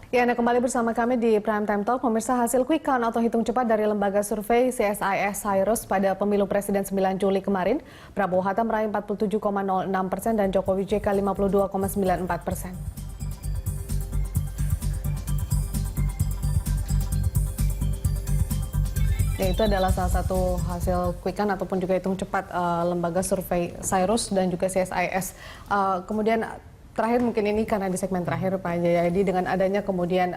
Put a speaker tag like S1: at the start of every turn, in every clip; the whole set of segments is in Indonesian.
S1: Ya, Anda kembali bersama kami di Prime Time Talk. Pemirsa, hasil quick count atau hitung cepat dari lembaga survei CSIS Cyrus pada pemilu presiden 9 Juli kemarin, Prabowo Hatta meraih 47,06% dan Jokowi JK 52,94%. Ya, itu adalah salah satu hasil quick count ataupun juga hitung cepat lembaga survei Cyrus dan juga CSIS. Kemudian terakhir mungkin ini karena di segmen terakhir Pak Jayadi, dengan adanya kemudian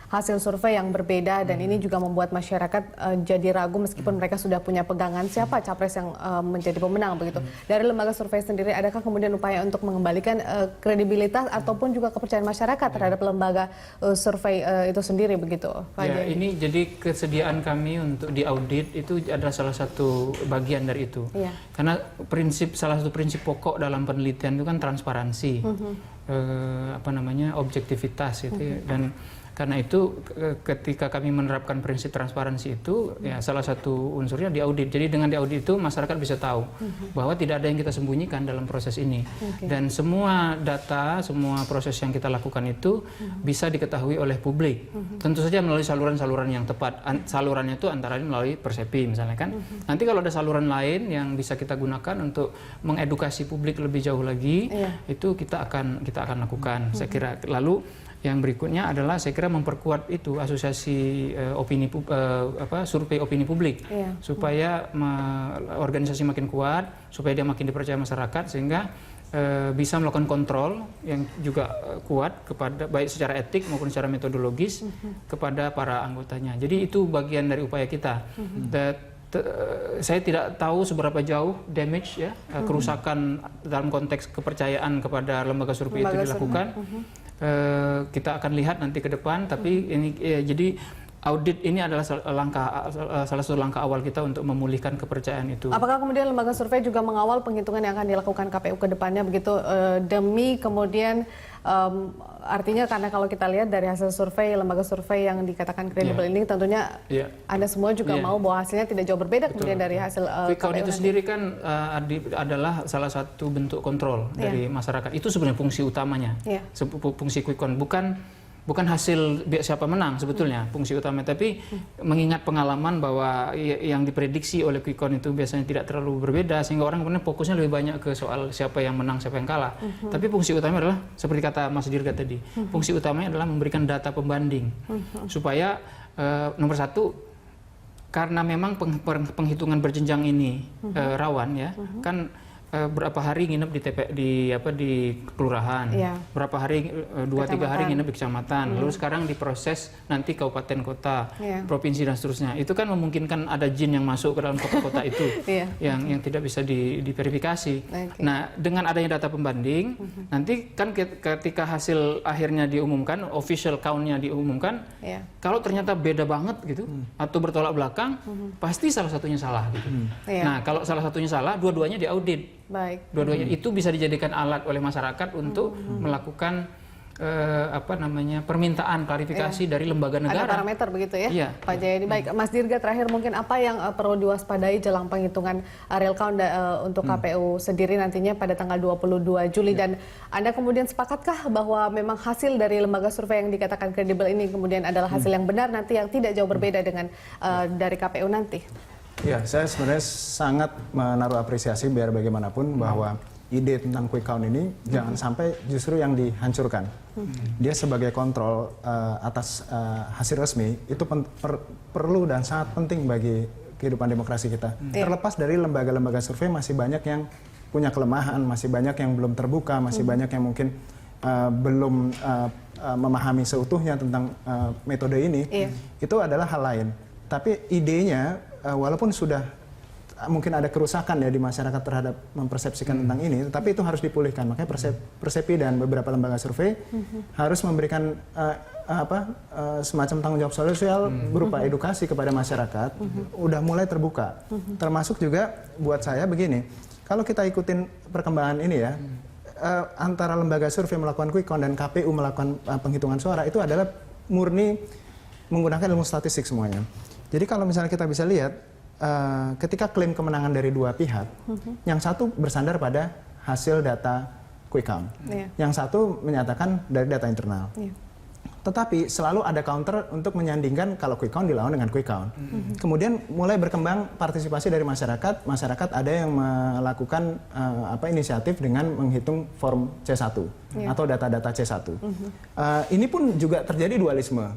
S1: hasil survei yang berbeda dan ini juga membuat masyarakat jadi ragu meskipun mereka sudah punya pegangan siapa capres yang menjadi pemenang begitu. Dari lembaga survei sendiri, adakah kemudian upaya untuk mengembalikan kredibilitas ataupun juga kepercayaan masyarakat terhadap lembaga survei itu sendiri begitu Pak Jayadi?
S2: Ini jadi kesediaan kami untuk diaudit itu adalah salah satu bagian dari itu. Karena salah satu prinsip pokok dalam penelitian itu kan transparansi. Objektivitas itu dan karena itu ketika kami menerapkan prinsip transparansi itu ya salah satu unsurnya diaudit. Jadi dengan diaudit itu masyarakat bisa tahu bahwa tidak ada yang kita sembunyikan dalam proses ini dan semua data, semua proses yang kita lakukan itu bisa diketahui oleh publik. Tentu saja melalui saluran-saluran yang tepat. Salurannya itu antara lain melalui Persepi misalnya kan. Nanti kalau ada saluran lain yang bisa kita gunakan untuk mengedukasi publik lebih jauh lagi, itu kita akan lakukan. Saya kira lalu yang berikutnya adalah saya kira memperkuat itu asosiasi survei opini publik supaya organisasi makin kuat, supaya dia makin dipercaya masyarakat sehingga bisa melakukan kontrol yang juga kuat kepada baik secara etik maupun secara metodologis kepada para anggotanya. Jadi itu bagian dari upaya kita. Saya tidak tahu seberapa jauh damage kerusakan dalam konteks kepercayaan kepada lembaga survei itu dilakukan. Kita akan lihat nanti ke depan, tapi ini jadi audit ini adalah salah satu langkah awal kita untuk memulihkan kepercayaan itu. Apakah kemudian lembaga survei juga mengawal penghitungan yang akan dilakukan KPU ke depannya begitu demi kemudian artinya karena kalau kita lihat dari hasil survei lembaga survei yang dikatakan kredibel ini tentunya Anda semua juga mau bahwa hasilnya tidak jauh berbeda kemudian dari hasil quick count itu sendiri kan adalah salah satu bentuk kontrol dari masyarakat. Itu sebenarnya fungsi utamanya. Fungsi quick count bukan hasil siapa menang sebetulnya fungsi utama, tapi mengingat pengalaman bahwa yang diprediksi oleh quick count itu biasanya tidak terlalu berbeda sehingga orang kemudian fokusnya lebih banyak ke soal siapa yang menang siapa yang kalah. Tapi fungsi utamanya adalah seperti kata Mas Dirga tadi, fungsi utamanya adalah memberikan data pembanding supaya nomor satu, karena memang penghitungan berjenjang ini rawan kan. Berapa hari nginep di kelurahan, berapa hari 2-3 hari nginep di kecamatan, lalu sekarang diproses nanti kabupaten kota, provinsi dan seterusnya. Itu kan memungkinkan ada jin yang masuk ke dalam kota-kota itu yang tidak bisa diverifikasi. Nah, dengan adanya data pembanding, nanti kan ketika hasil akhirnya diumumkan, official count-nya diumumkan, kalau ternyata beda banget gitu atau bertolak belakang, pasti salah satunya salah gitu. Nah, kalau salah satunya salah, dua-duanya diaudit. Dua-duanya itu bisa dijadikan alat oleh masyarakat untuk melakukan permintaan klarifikasi dari lembaga negara.
S1: Ada parameter begitu ya, Pak Jayadi. Baik, Mas Dirga, terakhir mungkin apa yang perlu diwaspadai jelang penghitungan real count untuk KPU sendiri nantinya pada tanggal 22 Juli dan Anda kemudian sepakatkah bahwa memang hasil dari lembaga survei yang dikatakan kredibel ini kemudian adalah hasil yang benar nanti yang tidak jauh berbeda dengan dari KPU nanti?
S3: Ya, saya sebenarnya sangat menaruh apresiasi biar bagaimanapun bahwa ide tentang quick count ini jangan sampai justru yang dihancurkan. Dia sebagai kontrol atas hasil resmi itu perlu dan sangat penting bagi kehidupan demokrasi kita. Terlepas dari lembaga-lembaga survei masih banyak yang punya kelemahan, masih banyak yang belum terbuka, masih banyak yang mungkin belum memahami seutuhnya tentang metode ini. Itu adalah hal lain. Tapi idenya walaupun sudah mungkin ada kerusakan ya di masyarakat terhadap mempersepsikan tentang ini, tapi itu harus dipulihkan. Makanya Persepi dan beberapa lembaga survei harus memberikan semacam tanggung jawab sosial berupa edukasi kepada masyarakat. Udah mulai terbuka. Termasuk juga buat saya begini, kalau kita ikutin perkembangan ini ya, antara lembaga survei melakukan quick count dan KPU melakukan penghitungan suara itu adalah murni menggunakan ilmu statistik semuanya. Jadi kalau misalnya kita bisa lihat, ketika klaim kemenangan dari dua pihak, yang satu bersandar pada hasil data quick count, yang satu menyatakan dari data internal. Tetapi selalu ada counter untuk menyandingkan kalau quick count dilawan dengan quick count. Kemudian mulai berkembang partisipasi dari masyarakat. Masyarakat ada yang melakukan inisiatif dengan menghitung form C1 atau data-data C1. Ini pun juga terjadi dualisme.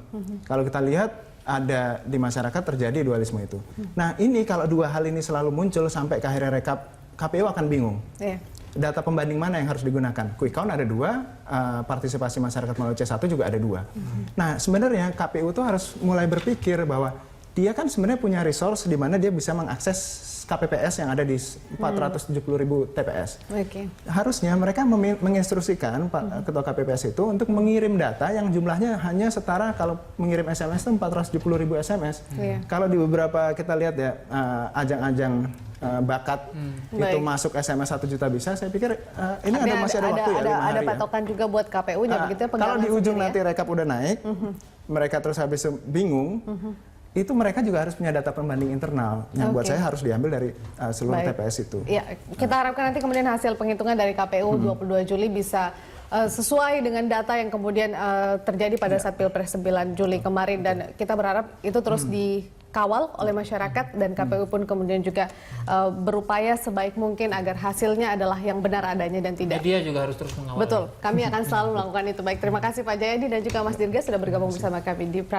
S3: Kalau kita lihat ada di masyarakat terjadi dualisme itu. Nah ini kalau dua hal ini selalu muncul sampai ke akhirnya rekap, KPU akan bingung. Data pembanding mana yang harus digunakan? Quick count ada 2, partisipasi masyarakat melalui C1 juga ada 2. Nah sebenarnya KPU tuh harus mulai berpikir bahwa dia kan sebenarnya punya resource di mana dia bisa mengakses KPPS yang ada di 470.000 TPS. Harusnya mereka menginstruksikan Pak Ketua KPPS itu untuk mengirim data yang jumlahnya hanya setara kalau mengirim SMS itu 470.000 SMS. Kalau di beberapa kita lihat ya ajang-ajang bakat itu masuk SMS 1 juta bisa, saya pikir ini masih ada waktu ya 5 hari.
S1: Ada patokan juga buat KPU-nya begitu ya.
S3: Kalau di ujung nanti rekap udah naik, mereka terus habis bingung, itu mereka juga harus punya data pembanding internal yang buat saya harus diambil dari seluruh TPS itu.
S1: Ya, kita harapkan nanti kemudian hasil penghitungan dari KPU 22 Juli bisa sesuai dengan data yang kemudian terjadi pada saat Pilpres 9 Juli kemarin, dan kita berharap itu terus dikawal oleh masyarakat dan KPU pun kemudian juga berupaya sebaik mungkin agar hasilnya adalah yang benar adanya dan tidak.
S2: Media juga harus terus mengawal.
S1: Betul, kami akan selalu melakukan itu. Baik, terima kasih Pak Jayadi dan juga Mas Dirga sudah bergabung bersama kami di Prime